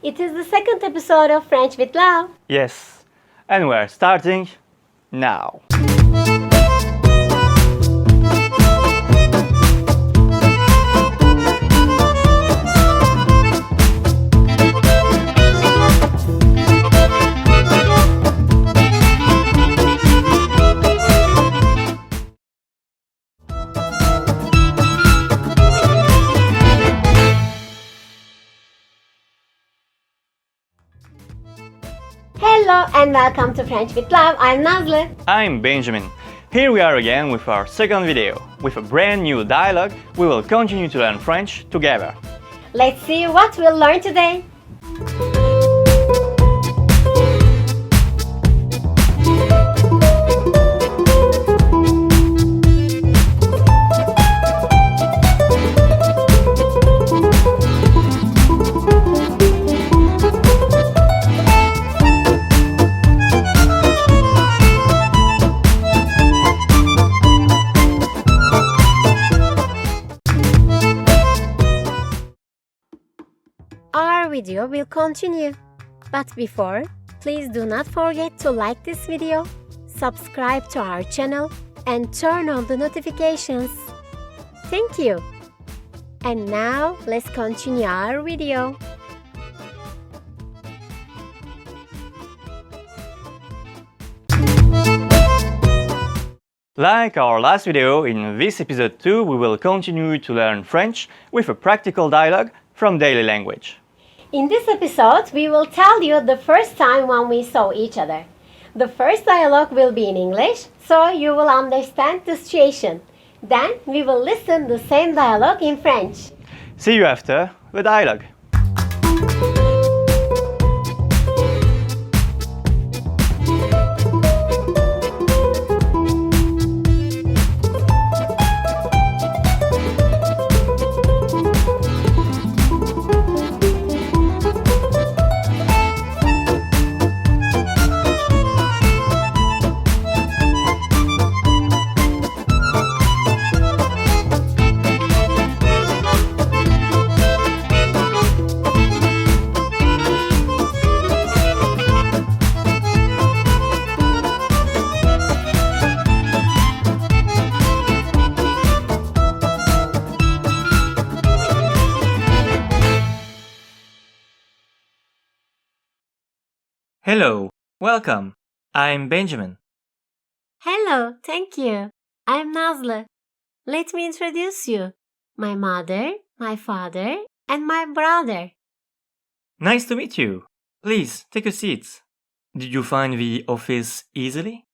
It is the second episode of French with Love. Yes, and we're starting now. Hello and welcome to French with Love. I'm Nazlı. I'm Benjamin. Here we are again with our second video. With a brand new dialogue, we will continue to learn French together. Let's see what we'll learn today. Our video will continue. But before, please do not forget to like this video, subscribe to our channel, and turn on the notifications. Thank you. And now, let's continue our video. Like our last video, in this episode 2 we will continue to learn French with a practical dialogue from daily language. In this episode, we will tell you the first time when we saw each other. The first dialogue will be in English, so you will understand the situation. Then we will listen the same dialogue in French. See you after the dialogue. Hello, welcome. I'm Benjamin. Hello, thank you. I'm Nazlı. Let me introduce you. My mother, my father, and my brother. Nice to meet you. Please, take a seat. Did you find the office easily?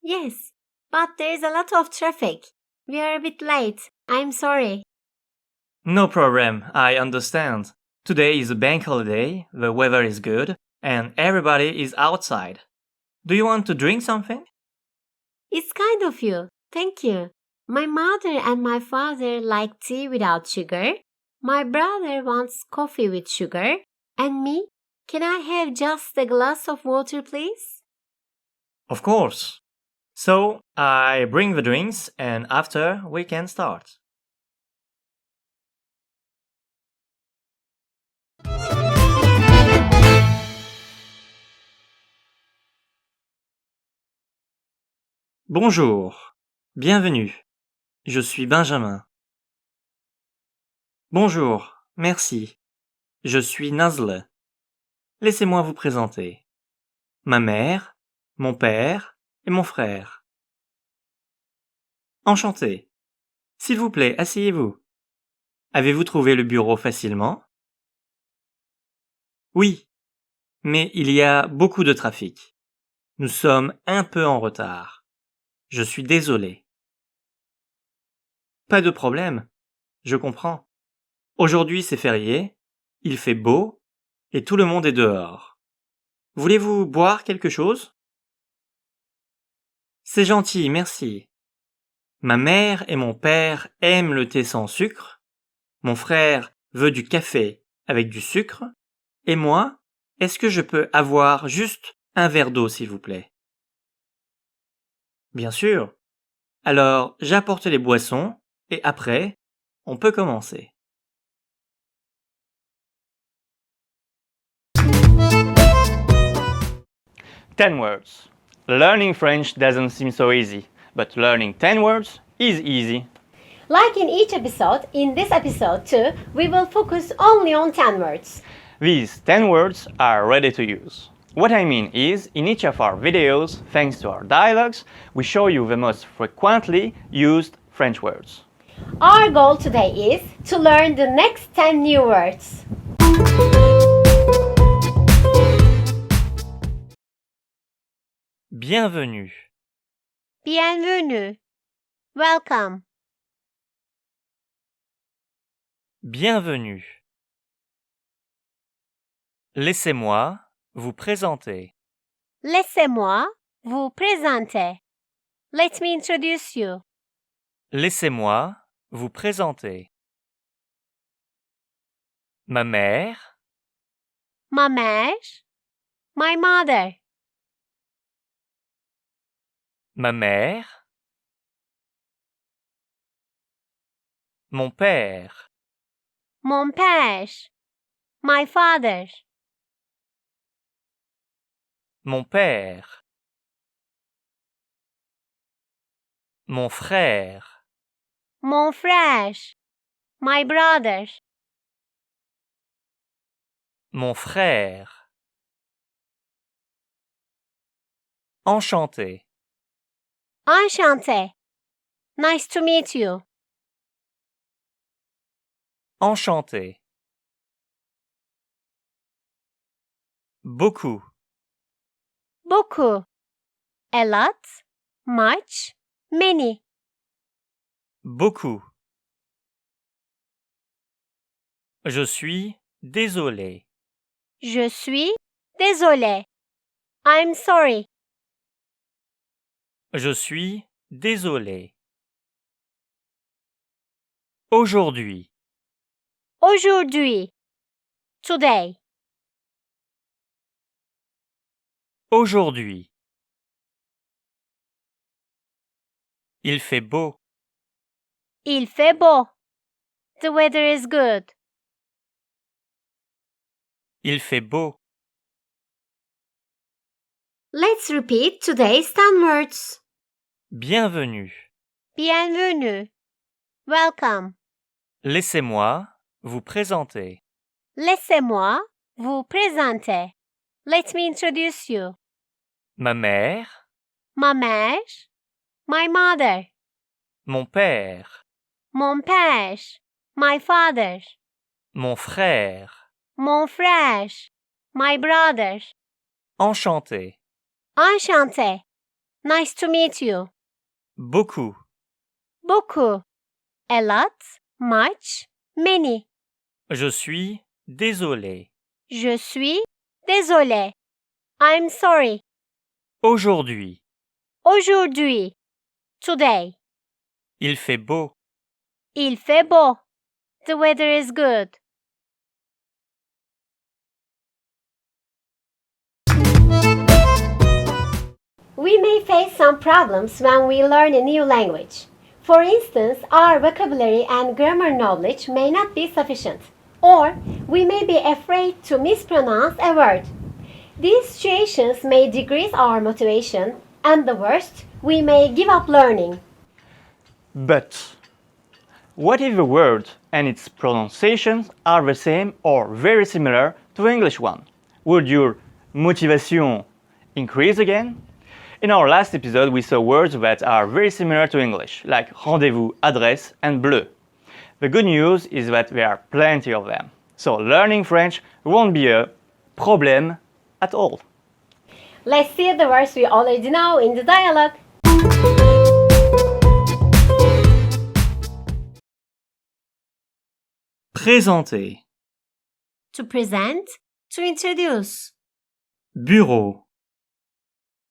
Yes, but there is a lot of traffic. We are a bit late. I'm sorry. No problem, I understand. Today is a bank holiday, the weather is good, and everybody is outside. Do you want to drink something? It's kind of you. Thank you. My mother and my father like tea without sugar. My brother wants coffee with sugar. And me? Can I have just a glass of water, please? Of course. So, I bring the drinks and after we can start. Bonjour, bienvenue. Je suis Benjamin. Bonjour, merci. Je suis Nazlı. Laissez-moi vous présenter. Ma mère, mon père et mon frère. Enchanté. S'il vous plaît, asseyez-vous. Avez-vous trouvé le bureau facilement? Oui, mais il y a beaucoup de trafic. Nous sommes un peu en retard. Je suis désolé. Pas de problème, je comprends. Aujourd'hui c'est férié, il fait beau et tout le monde est dehors. Voulez-vous boire quelque chose? C'est gentil, merci. Ma mère et mon père aiment le thé sans sucre, mon frère veut du café avec du sucre, et moi, est-ce que je peux avoir juste un verre d'eau s'il vous plaît? Bien sûr. Alors, j'apporte les boissons et après, on peut commencer. 10 words. Learning French doesn't seem so easy, but learning 10 words is easy. Like in each episode, in this episode too, we will focus only on 10 words. These 10 words are ready to use. What I mean is, in each of our videos, thanks to our dialogues, we show you the most frequently used French words. Our goal today is to learn the next 10 new words. Bienvenue. Bienvenue. Welcome. Bienvenue. Laissez-moi vous présenter. Laissez-moi vous présenter. Let me introduce you. Laissez-moi vous présenter. Ma mère, Ma mère. My mother. ma mère. Mon père, Mon père. My father. mon père. Mon frère, Mon frère. My brother. mon frère. Enchanté, Enchanté. Nice to meet you. enchanté. Beaucoup, Beaucoup. A lot. Much. Many. beaucoup. Je suis désolé. Je suis désolé. I'm sorry. Je suis désolé. Aujourd'hui, Aujourd'hui. Today. aujourd'hui. Il fait beau. Il fait beau. The weather is good. Il fait beau. Let's repeat today's 10 words. Bienvenue. Bienvenue. Welcome. Laissez-moi vous présenter. Laissez-moi vous présenter. Let me introduce you. Ma mère, Ma mère. My mother. mon père, Mon père. My father. mon frère. Mon frère. My brother. Enchanté. Enchanté. Nice to meet you. Beaucoup. Beaucoup. A lot. Much. Many. Je suis désolé. Je suis désolé. I'm sorry. Aujourd'hui, Aujourd'hui. Today. il fait beau. Il fait beau. The weather is good. We may face some problems when we learn a new language. For instance, our vocabulary and grammar knowledge may not be sufficient, or we may be afraid to mispronounce a word. These situations may decrease our motivation, and the worst, we may give up learning. But what if the word and its pronunciations are the same or very similar to the English one? Would your motivation increase again? In our last episode, we saw words that are very similar to English, like rendezvous, adresse, and bleu. The good news is that there are plenty of them. So learning French won't be a problem at all. Let's see the words we already know in the dialogue. Présenter. To present, to introduce. Bureau.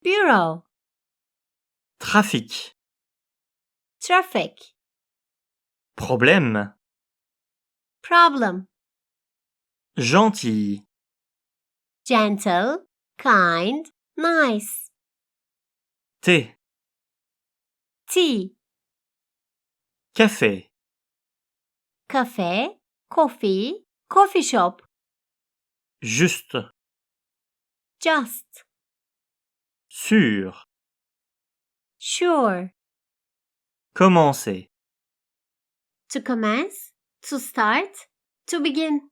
Bureau. Trafic. Traffic. Problème. Problem. Gentil. Gentle. Kind. Nice. Thé. Tea. Café. Cafe. Coffee. Coffee shop. Juste. Just. Sûr. Sure. Commencer. To commence, to start, to begin.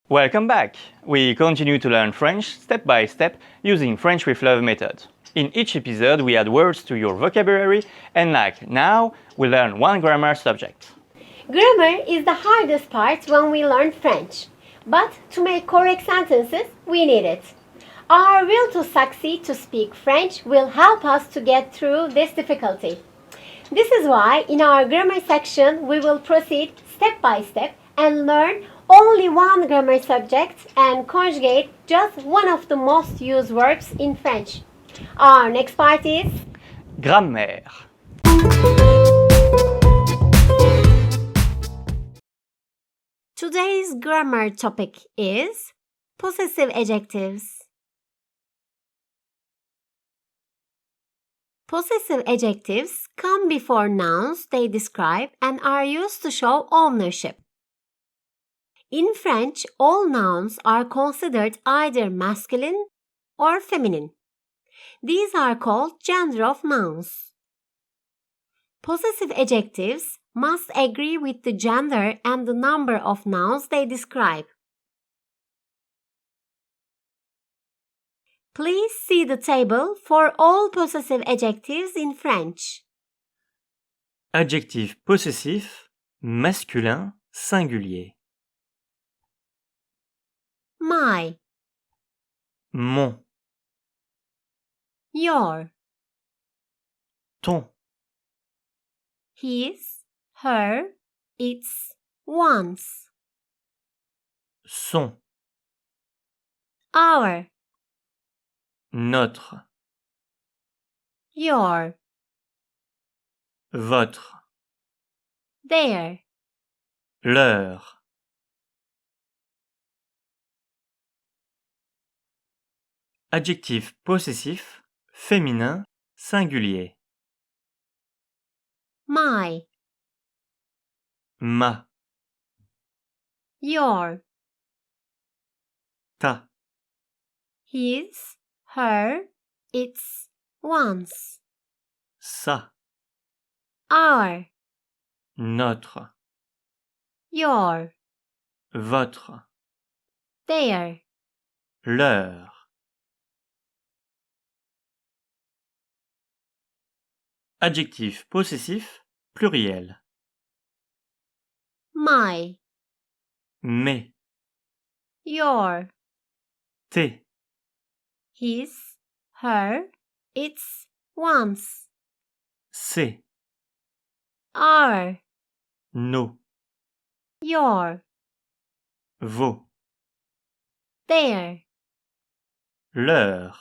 Welcome back! We continue to learn French step by step using French with Love method. In each episode, we add words to your vocabulary, and like now, we learn one grammar subject. Grammar is the hardest part when we learn French. But to make correct sentences, we need it. Our will to succeed to speak French will help us to get through this difficulty. This is why in our grammar section we will proceed step by step and learn only one grammar subject and conjugate just one of the most used verbs in French. Our next part is Grammaire. Today's grammar topic is possessive adjectives. Possessive adjectives come before nouns they describe and are used to show ownership. In French, all nouns are considered either masculine or feminine. These are called gender of nouns. Possessive adjectives must agree with the gender and the number of nouns they describe. Please see the table for all possessive adjectives in French. Adjectif possessif, masculin, singulier. My, Mon, your, ton, his, her, its, one's, son, our, notre, your, votre, their. leur. Adjectif possessif, féminin, singulier. My, Ma, your, ta, his, her, its, one's, sa, our, notre, your, votre, their. leur. Adjectif possessif, pluriel. My, Mes, your, tes, his, her, its, one's, ses, our, nos, your, vos, their. leur.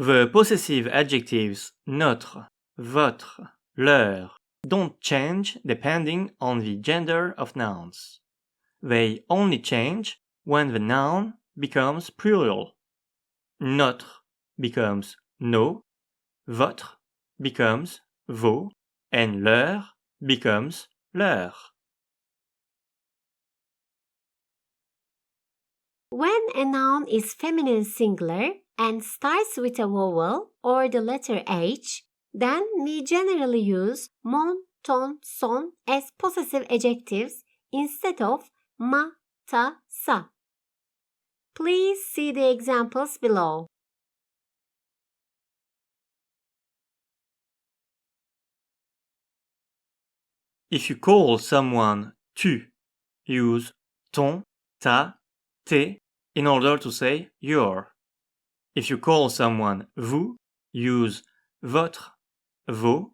The possessive adjectives notre, votre, leur don't change depending on the gender of nouns. They only change when the noun becomes plural. Notre becomes nos, votre becomes vos, and leur becomes leur. When a noun is feminine singular and starts with a vowel or the letter H, then we generally use mon, ton, son as possessive adjectives instead of ma, ta, sa. Please see the examples below. If you call someone tu, use ton, ta, tes in order to say your. If you call someone vous, use votre, vos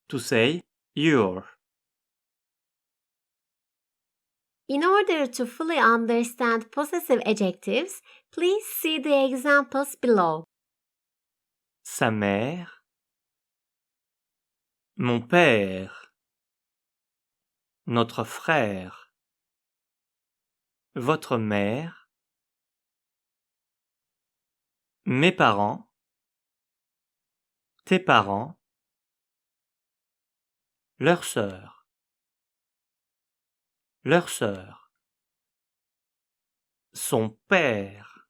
to say your. In order to fully understand possessive adjectives, please see the examples below. Sa mère, mon père, notre frère, votre mère, mes parents, tes parents, leur sœur, son père.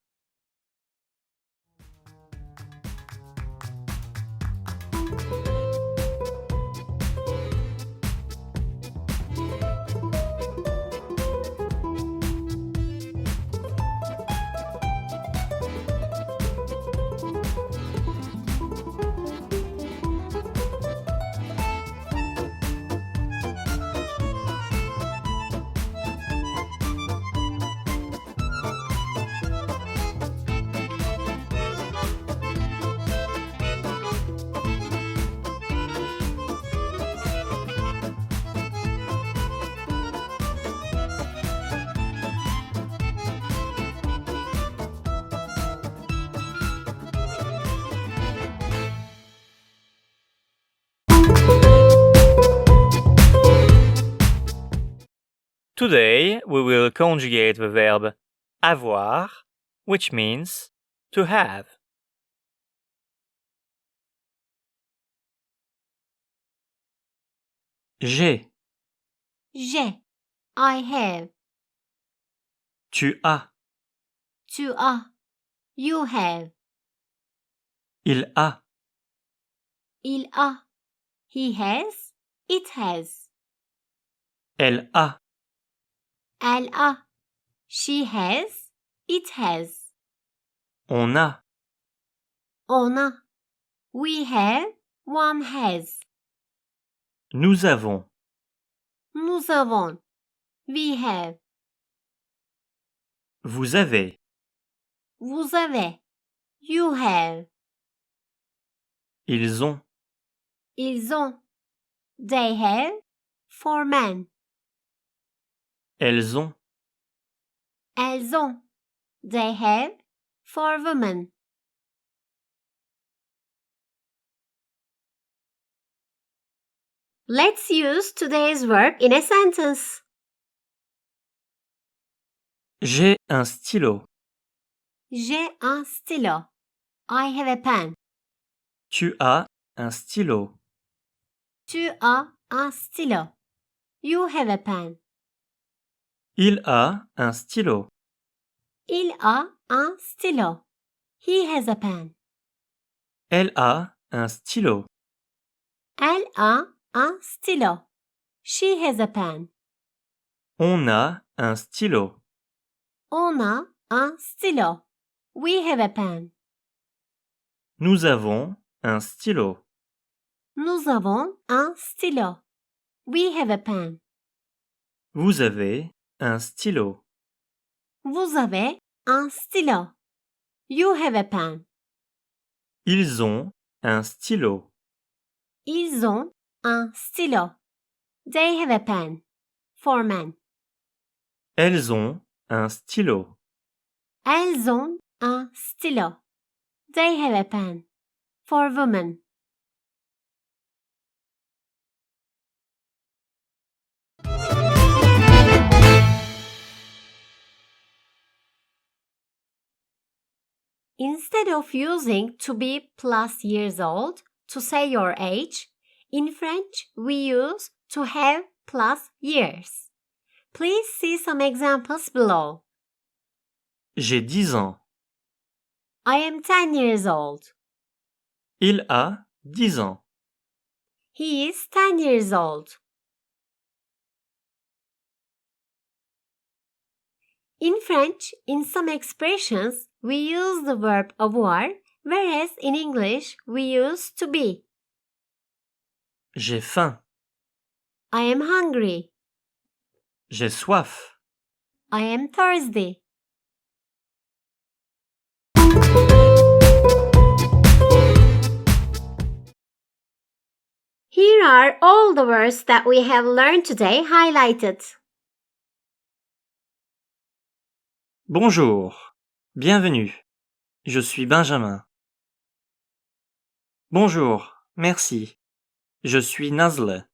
Today, we will conjugate the verb avoir, which means to have. J'ai, I have. tu as, Tu as. You have. il a, Il a. He has. It has. elle a, Elle a. She has. It has. on a, On a. We have. One has. nous avons, Nous avons. We have. vous avez, Vous avez. You have. ils ont, Ils ont. They have. For men. elles ont, Elles ont. They have. For women. Let's use today's verb in a sentence. j'ai un stylo, J'ai un stylo. I have a pen. tu as un stylo, Tu as un stylo. You have a pen. il a un stylo, Il a un stylo. He has a pen. elle a un stylo, Elle a un stylo. She has a pen. on a un stylo, On a un stylo. We have a pen. nous avons un stylo, Nous avons un stylo. We have a pen. vous avez un stylo, Vous avez un stylo. You have a pen. ils ont un stylo, Ils ont un stylo. They have a pen. For men. elles ont un stylo, Elles ont un stylo. They have a pen. For women. Instead of using to be plus years old to say your age, in French we use to have plus years. Please see some examples below. j'ai 10 ans, I am 10 years old. il a 10 ans, He is 10 years old. In French, in some expressions, we use the verb avoir, whereas in English, we use to be. j'ai faim, I am hungry. j'ai soif, I am thirsty. Here are all the words that we have learned today highlighted. Bonjour, bienvenue, je suis Benjamin. Bonjour, merci, je suis Nazle.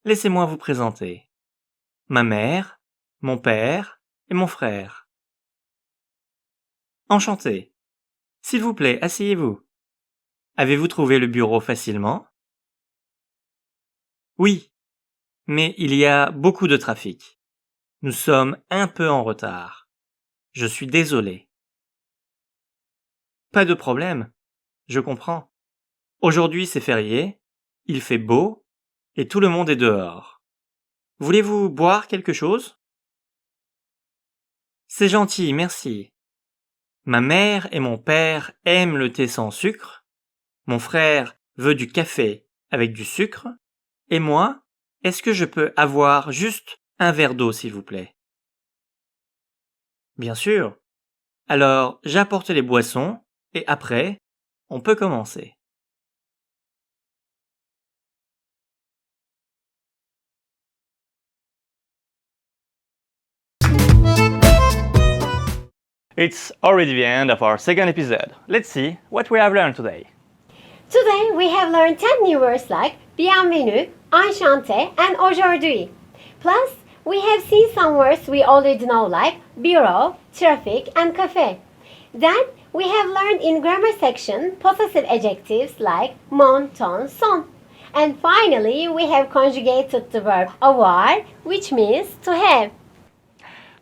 Laissez-moi vous présenter. Ma mère, mon père et mon frère. Enchanté, S'il vous plaît, asseyez-vous. Avez-vous trouvé le bureau facilement? Oui, mais il y a beaucoup de trafic. Nous sommes un peu en retard. Je suis désolé. Pas de problème, je comprends. Aujourd'hui c'est férié, il fait beau et tout le monde est dehors. Voulez-vous boire quelque chose? C'est gentil, merci. Ma mère et mon père aiment le thé sans sucre. Mon frère veut du café avec du sucre. Et moi, est-ce que je peux avoir juste un verre d'eau, s'il vous plaît? Bien sûr. Alors, j'apporte les boissons et après, on peut commencer. It's already the end of our second episode. Let's see what we have learned today. Today we have learned 10 new words like bienvenue, enchanté, and aujourd'hui. Plus, we have seen some words we already know like bureau, traffic, and café. Then, we have learned in grammar section possessive adjectives like mon, ton, son. And finally, we have conjugated the verb avoir, which means to have.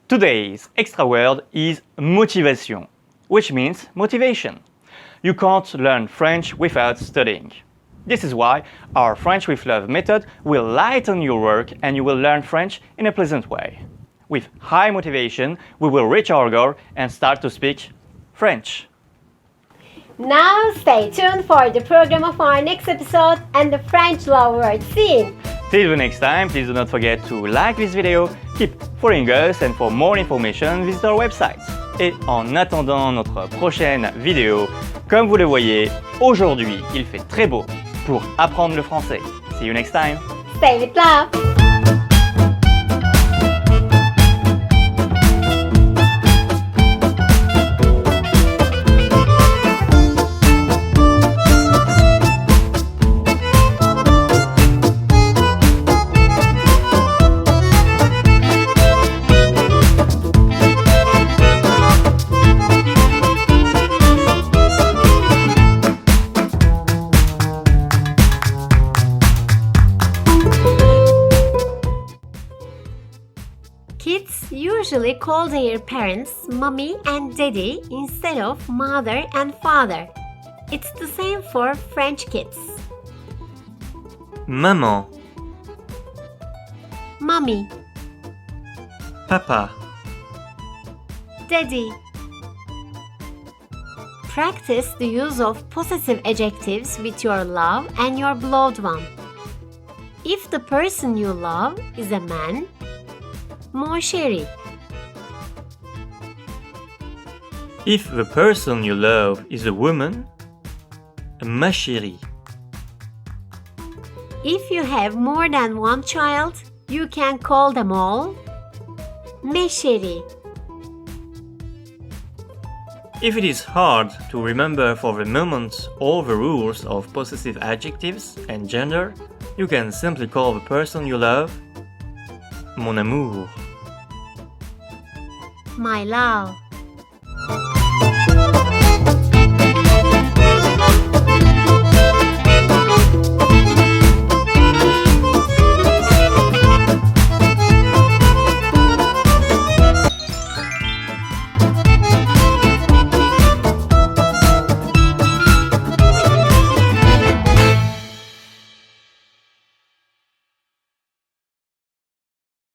Today's extra word is motivation, which means motivation. You can't learn French without studying. This is why our French with Love method will lighten your work and you will learn French in a pleasant way. With high motivation, we will reach our goal and start to speak French. Now stay tuned for the program of our next episode and the French love word scene. Till the next time, please do not forget to like this video, keep following us, and for more information, visit our website. Et en attendant notre prochaine vidéo, comme vous le voyez, aujourd'hui, il fait très beau pour apprendre le français. See you next time. Stay with love. Kids usually call their parents mommy and daddy instead of mother and father. It's the same for French kids. Maman, Mommy, papa, daddy. Practice the use of possessive adjectives with your love and your beloved one. If the person you love is a man, mon chéri. if the person you love is a woman, ma chérie. If you have more than one child, you can call them all mes chéris. If it is hard to remember for the moment all the rules of possessive adjectives and gender, you can simply call the person you love mon amour. My love.